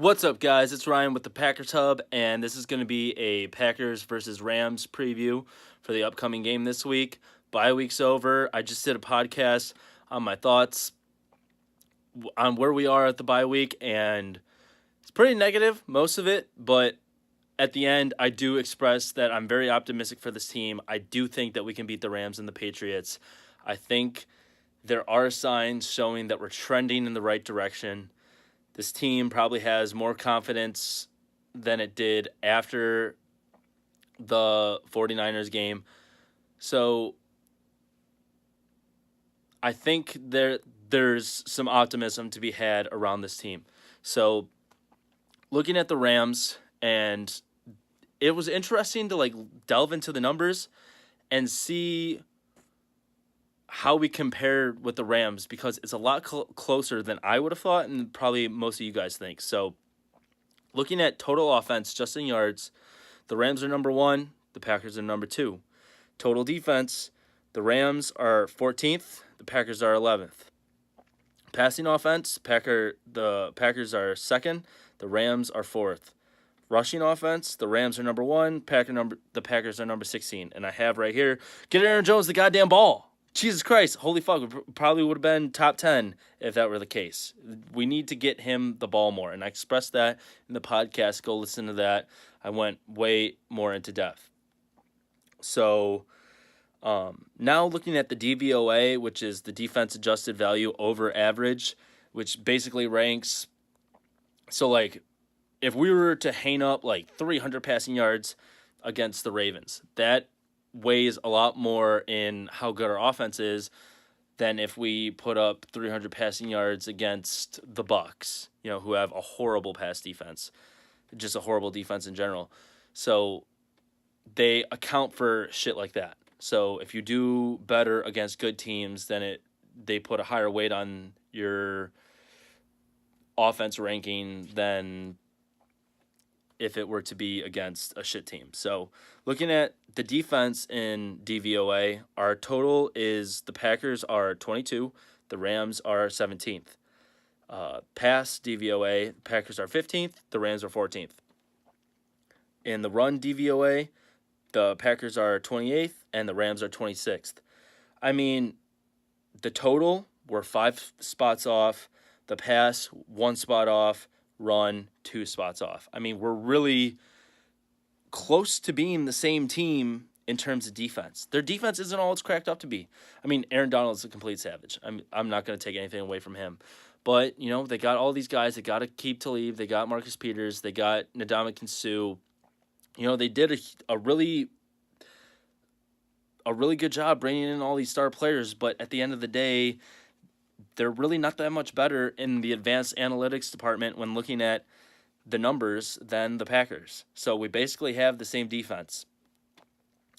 What's up, guys? It's Ryan with the Packers Hub, and this is going to be a Packers versus Rams preview for the upcoming game this week. Bye week's over. I just did a podcast on my thoughts on where we are at the bye week, and it's pretty negative, most of it, but at the end, I do express that I'm very optimistic for this team. I do think that we can beat the Rams and the Patriots. I think there are signs showing that we're trending in the right direction. This team probably has more confidence than it did after the 49ers game. So I think there's some optimism to be had around this team. So looking at the Rams, and it was interesting to delve into the numbers and see how we compare with the Rams, because it's a lot closer than I would have thought and probably most of you guys think. So looking at total offense, just in yards, the Rams are number 1, the Packers are number 2. Total defense, the Rams are 14th, the Packers are 11th. Passing offense, the Packers are 2nd, the Rams are 4th. Rushing offense, the Rams are number 1, the Packers are number 16. And I have right here, get Aaron Jones the goddamn ball. Jesus Christ, holy fuck, we probably would have been top 10 if that were the case. We need to get him the ball more, and I expressed that in the podcast. Go listen to that. I went way more into depth. So now looking at the DVOA, which is the defense adjusted value over average, which basically ranks, so if we were to hang up 300 passing yards against the Ravens, that weighs a lot more in how good our offense is than if we put up 300 passing yards against the Bucs, who have a horrible pass defense, just a horrible defense in general. So they account for shit like that. So if you do better against good teams, then they put a higher weight on your offense ranking than if it were to be against a shit team. So looking at the defense in DVOA, our total is the Packers are 22, the Rams are 17th. Pass DVOA, the Packers are 15th, the Rams are 14th. In the run DVOA, the Packers are 28th and the Rams are 26th. I mean, the total, we're 5 spots off. The pass, 1 spot off. Run, 2 spots off. I mean, we're really close to being the same team in terms of defense. Their defense isn't all it's cracked up to be. I mean, Aaron Donald's a complete savage. I'm not going to take anything away from him. But, they got all these guys. They got Aqib Talib. They got Marcus Peters. They got Ndamukong Suh. They did a really good job bringing in all these star players. But at the end of the day, they're really not that much better in the advanced analytics department when looking at the numbers than the Packers. So we basically have the same defense.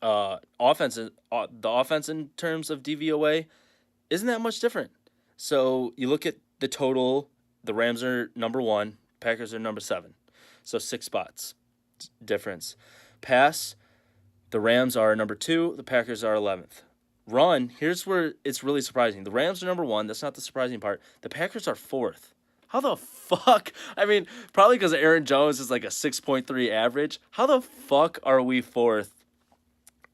The offense in terms of DVOA isn't that much different. So you look at the total, the Rams are number 1, Packers are number 7. So 6 spots difference. Pass, the Rams are number 2, the Packers are 11th. Run, here's where it's really surprising. The Rams are number 1. That's not the surprising part. The Packers are 4th. How the fuck? I mean, probably because Aaron Jones is like a 6.3 average. How the fuck are we 4th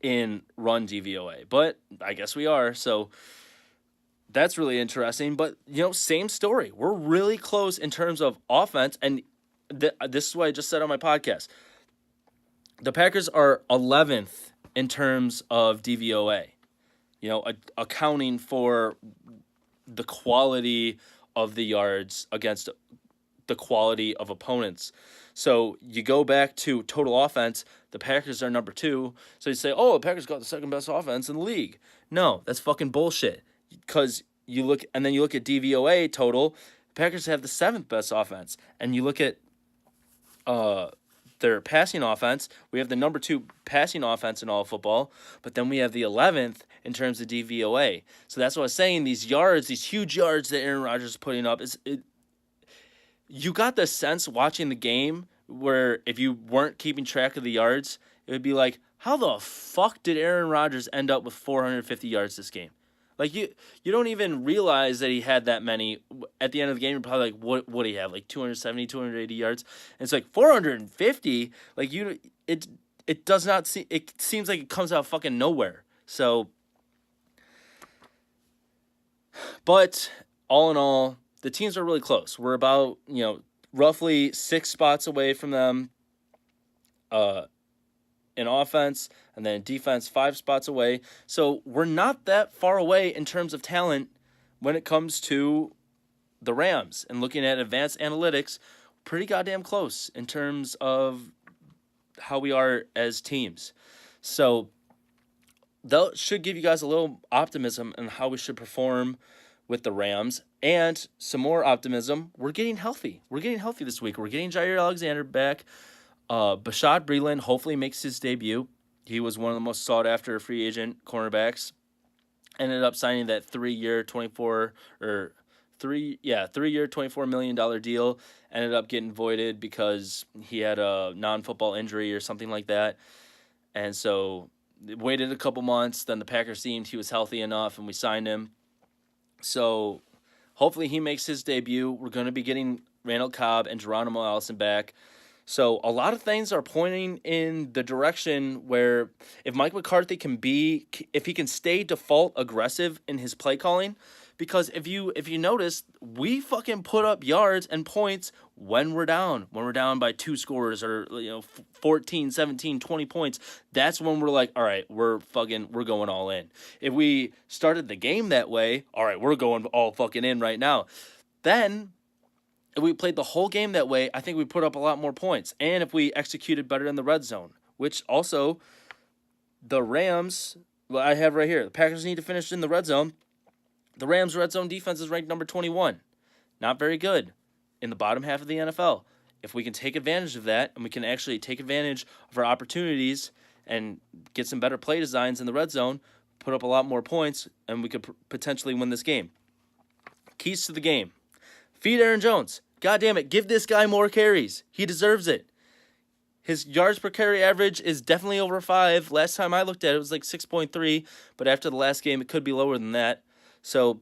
in run DVOA? But I guess we are. So that's really interesting. But, same story. We're really close in terms of offense. And this is what I just said on my podcast. The Packers are 11th in terms of DVOA. Accounting for the quality of the yards against the quality of opponents. So you go back to total offense, the Packers are number 2. So you say, oh, the Packers got the second best offense in the league. No, that's fucking bullshit. Because you look at DVOA total, the Packers have the 7th best offense. And you look at their passing offense, we have the number 2 passing offense in all of football, but then we have the 11th in terms of DVOA. So that's what I was saying. These yards, these huge yards that Aaron Rodgers is putting up, you got the sense watching the game where if you weren't keeping track of the yards, it would be like, how the fuck did Aaron Rodgers end up with 450 yards this game? Like you don't even realize that he had that many. At the end of the game, you're probably like, what do he have? Like 270, 280 yards. And it's like 450. Like it does not seem. It seems like it comes out fucking nowhere. So, but all in all, the teams are really close. We're about roughly 6 spots away from them. In offense, and then defense 5 spots away. So we're not that far away in terms of talent when it comes to the Rams. And looking at advanced analytics, pretty goddamn close in terms of how we are as teams. So that should give you guys a little optimism on how we should perform with the Rams. And some more optimism, we're getting healthy. We're getting healthy this week. We're getting Jair Alexander back. Bashaud Breeland hopefully makes his debut. He was one of the most sought-after free agent cornerbacks. Ended up signing that 3-year, $24 million deal. Ended up getting voided because he had a non-football injury or something like that. And so waited a couple months. Then the Packers seemed he was healthy enough, and we signed him. So hopefully he makes his debut. We're going to be getting Randall Cobb and Geronimo Allison back. So a lot of things are pointing in the direction where if Mike McCarthy if he can stay default aggressive in his play calling, because if you notice, we fucking put up yards and points when we're down by 2 scores or 14, 17, 20 points. That's when we're like, all right, we're going all in. If we started the game that way, all right, we're going all fucking in right now. Then if we played the whole game that way, I think we put up a lot more points. And if we executed better in the red zone, which also the Rams, I have right here, the Packers need to finish in the red zone. The Rams' red zone defense is ranked number 21. Not very good in the bottom half of the NFL. If we can take advantage of that and we can actually take advantage of our opportunities and get some better play designs in the red zone, put up a lot more points, and we could potentially win this game. Keys to the game. Feed Aaron Jones. God damn it, give this guy more carries. He deserves it. His yards per carry average is definitely over 5. Last time I looked at it, it was like 6.3, but after the last game, it could be lower than that. So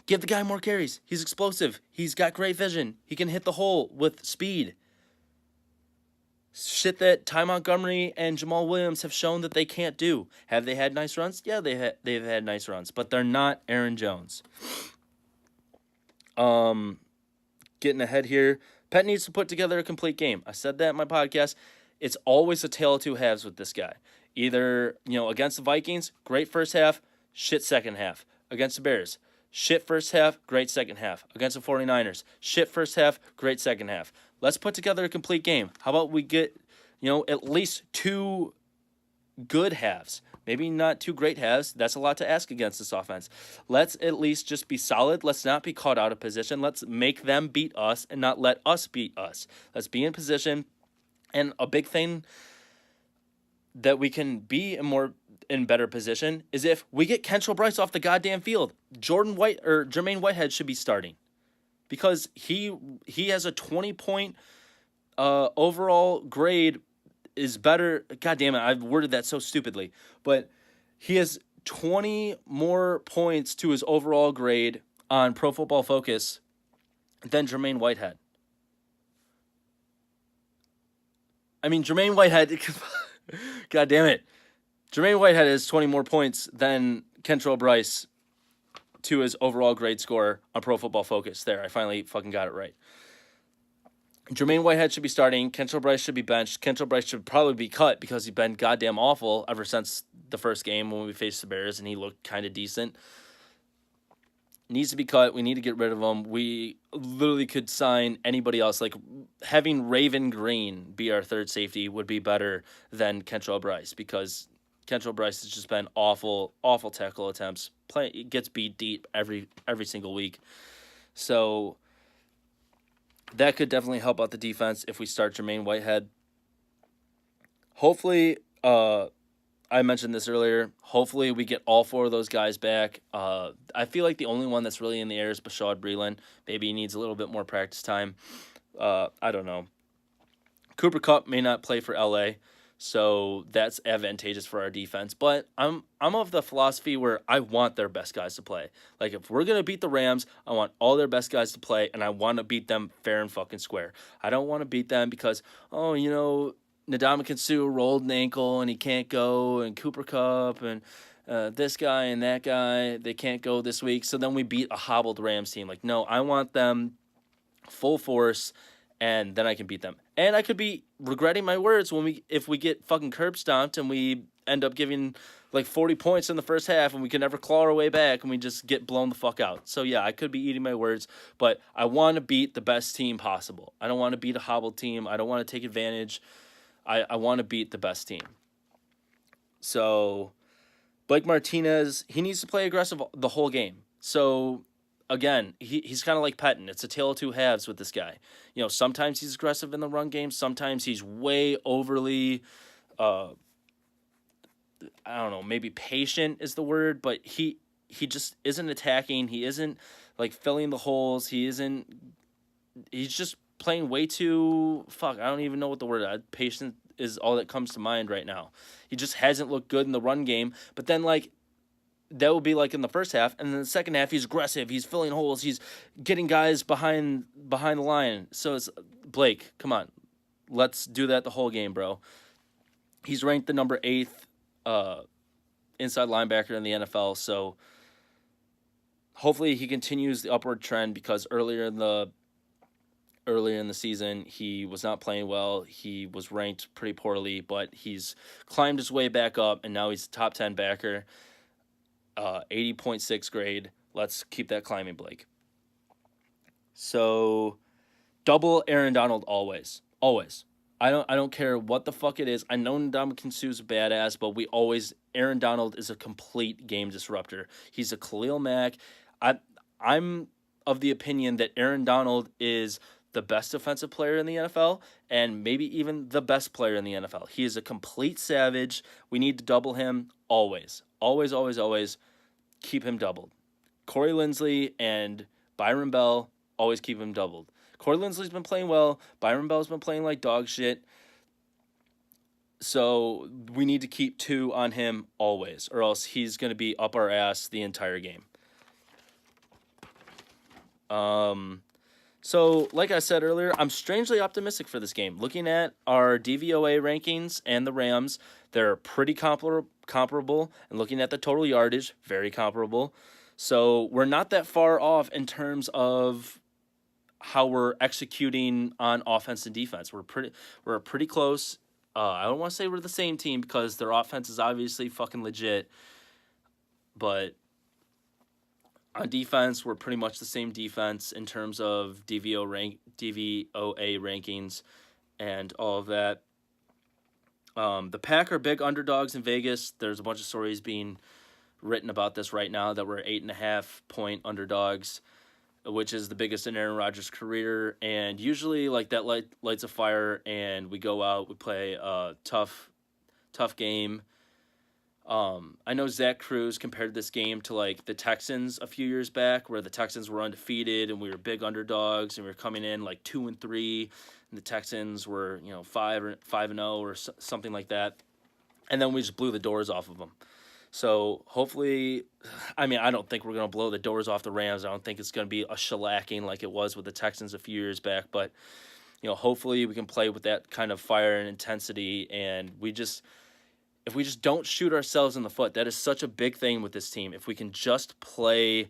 give the guy more carries. He's explosive. He's got great vision. He can hit the hole with speed. Shit that Ty Montgomery and Jamal Williams have shown that they can't do. Have they had nice runs? Yeah, they've had nice runs, but they're not Aaron Jones. Getting ahead here. Pet needs to put together a complete game. I said that in my podcast. It's always a tale of two halves with this guy. Either, against the Vikings, great first half, shit second half. Against the Bears, shit first half, great second half. Against the 49ers, shit first half, great second half. Let's put together a complete game. How about we get, at least 2 good halves? Maybe not 2 great halves. That's a lot to ask against this offense. Let's at least just be solid. Let's not be caught out of position. Let's make them beat us and not let us beat us. Let's be in position. And a big thing that we can be in better position is if we get Kentrell Brice off the goddamn field. Jermaine Whitehead should be starting because he has a 20-point overall grade. Is better. God damn it, I've worded that so stupidly. But he has 20 more points to his overall grade on Pro Football Focus than Jermaine Whitehead. I mean, Jermaine Whitehead, God damn it. Jermaine Whitehead has 20 more points than Kentrell Brice to his overall grade score on Pro Football Focus. There, I finally fucking got it right. Jermaine Whitehead should be starting. Kentrell Brice should be benched. Kentrell Brice should probably be cut because he's been goddamn awful ever since the first game when we faced the Bears and he looked kind of decent. Needs to be cut. We need to get rid of him. We literally could sign anybody else. Like having Raven Green be our third safety would be better than Kentrell Brice because Kentrell Brice has just been awful tackle attempts. Gets beat deep every single week. So that could definitely help out the defense if we start Jermaine Whitehead. Hopefully, I mentioned this earlier, hopefully we get all 4 of those guys back. I feel like the only one that's really in the air is Bashaud Breeland. Maybe he needs a little bit more practice time. I don't know. Cooper Kupp may not play for LA, So that's advantageous for our defense. But I'm of the philosophy where I want their best guys to play. Like if we're gonna beat the Rams, I want all their best guys to play, and I want to beat them fair and fucking square. I don't want to beat them because Ndamukong Suh rolled an ankle and he can't go, and Cooper Kupp and this guy and that guy, they can't go this week. So then we beat a hobbled Rams team. Like no, I want them full force, and then I can beat them. And I could be regretting my words if we get fucking curb stomped and we end up giving like 40 points in the first half and we can never claw our way back and we just get blown the fuck out. So yeah, I could be eating my words, but I want to beat the best team possible. I don't want to beat a hobbled team. I don't want to take advantage. I want to beat the best team. So Blake Martinez, he needs to play aggressive the whole game. So again, he's kind of like Pettin. It's a tale of two halves with this guy. Sometimes he's aggressive in the run game. Sometimes he's way overly, I don't know, maybe patient is the word, but he just isn't attacking. He isn't like filling the holes. He's just playing way too, I don't even know what the word, patient is all that comes to mind right now. He just hasn't looked good in the run game. But then that would be like in the first half, and then the second half he's aggressive, he's filling holes, he's getting guys behind the line. So it's Blake, come on, let's do that the whole game, bro. He's ranked the number 8th inside linebacker in the NFL, so hopefully he continues the upward trend because earlier in the season he was not playing well. He was ranked pretty poorly, but he's climbed his way back up, and now he's a top 10 backer. 80.6 grade. Let's keep that climbing, Blake. So, double Aaron Donald always. Always. I don't care what the fuck it is. I know Ndamukong Suh's a badass, but Aaron Donald is a complete game disruptor. He's a Khalil Mack. I'm of the opinion that Aaron Donald is the best defensive player in the NFL and maybe even the best player in the NFL. He is a complete savage. We need to double him always. Always, always, always keep him doubled. Corey Linsley and Byron Bell, always keep him doubled. Corey Linsley's been playing well. Byron Bell's been playing like dog shit. So we need to keep 2 on him always, or else he's going to be up our ass the entire game. So, like I said earlier, I'm strangely optimistic for this game. Looking at our DVOA rankings and the Rams, they're pretty comparable. And looking at the total yardage, very comparable. So, we're not that far off in terms of how we're executing on offense and defense. We're pretty close. I don't want to say we're the same team because their offense is obviously fucking legit. But on defense, we're pretty much the same defense in terms of DVOA rankings and all of that. The Pack are big underdogs in Vegas. There's a bunch of stories being written about this right now that we're 8.5-point underdogs, which is the biggest in Aaron Rodgers' career. And usually, that lights a fire, and we go out, we play a tough game. I know Zach Cruz compared this game to the Texans a few years back, where the Texans were undefeated and we were big underdogs, and we were coming in 2-3, and the Texans were 5-0 or something like that, and then we just blew the doors off of them. So hopefully, I don't think we're gonna blow the doors off the Rams. I don't think it's gonna be a shellacking like it was with the Texans a few years back, but hopefully we can play with that kind of fire and intensity, and if we just don't shoot ourselves in the foot. That is such a big thing with this team. If we can just play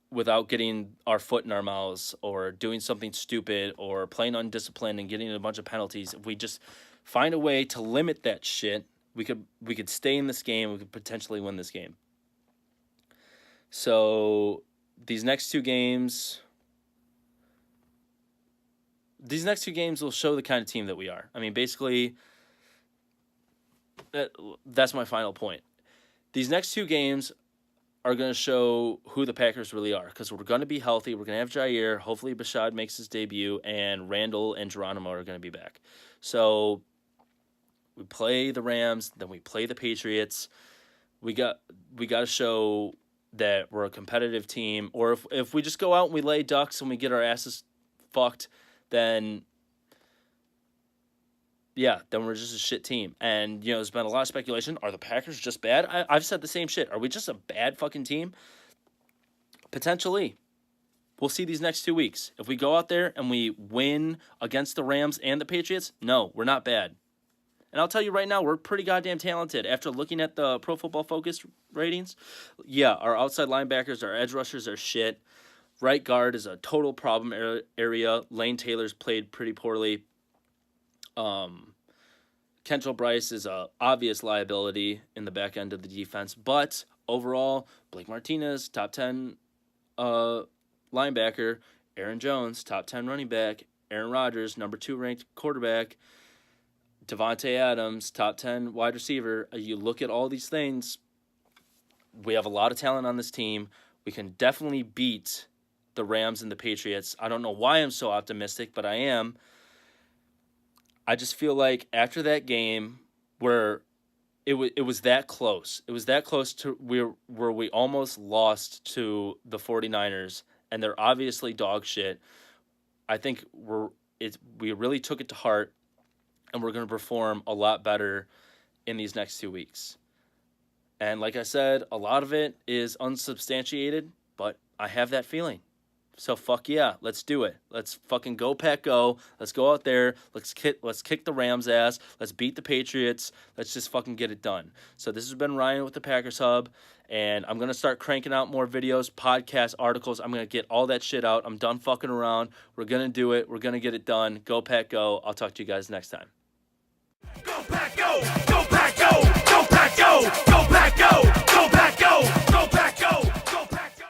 without getting our foot in our mouths or doing something stupid or playing undisciplined and getting a bunch of penalties, if we just find a way to limit that shit, we could stay in this game. We could potentially win this game. So these next two games will show the kind of team that we are. Basically, that's my final point. These next 2 games are going to show who the Packers really are, because we're going to be healthy. We're going to have Jair. Hopefully Bashad makes his debut, and Randall and Geronimo are going to be back. So we play the Rams, then we play the Patriots. We got to show that we're a competitive team. Or if we just go out and we lay ducks and we get our asses fucked, then yeah, then we're just a shit team. And, there's been a lot of speculation. Are the Packers just bad? I've said the same shit. Are we just a bad fucking team? Potentially. We'll see these next 2 weeks. If we go out there and we win against the Rams and the Patriots, no, we're not bad. And I'll tell you right now, we're pretty goddamn talented. After looking at the Pro Football Focus ratings, yeah, our outside linebackers, our edge rushers are shit. Right guard is a total problem area. Lane Taylor's played pretty poorly. Kentrell Bryce is a obvious liability in the back end of the defense. But overall, Blake Martinez, top 10 linebacker. Aaron Jones, top 10 running back. Aaron Rodgers, number 2 ranked quarterback. Devontae Adams, top 10 wide receiver. You look at all these things, we have a lot of talent on this team. We can definitely beat the Rams and the Patriots. I don't know why I'm so optimistic, but I am. I just feel like after that game where it was that close. It was that close to where we almost lost to the 49ers, and they're obviously dog shit. I think we really took it to heart, and we're going to perform a lot better in these next 2 weeks. And like I said, a lot of it is unsubstantiated, but I have that feeling. So fuck yeah, let's do it. Let's fucking go Pack go. Let's go out there. Let's kick the Rams ass. Let's beat the Patriots. Let's just fucking get it done. So this has been Ryan with the Packers Hub, and I'm going to start cranking out more videos, podcasts, articles. I'm going to get all that shit out. I'm done fucking around. We're going to do it. We're going to get it done. Go Pack go. I'll talk to you guys next time. Go Pack go! Go Pack go! Go Pack go! Go Pack go!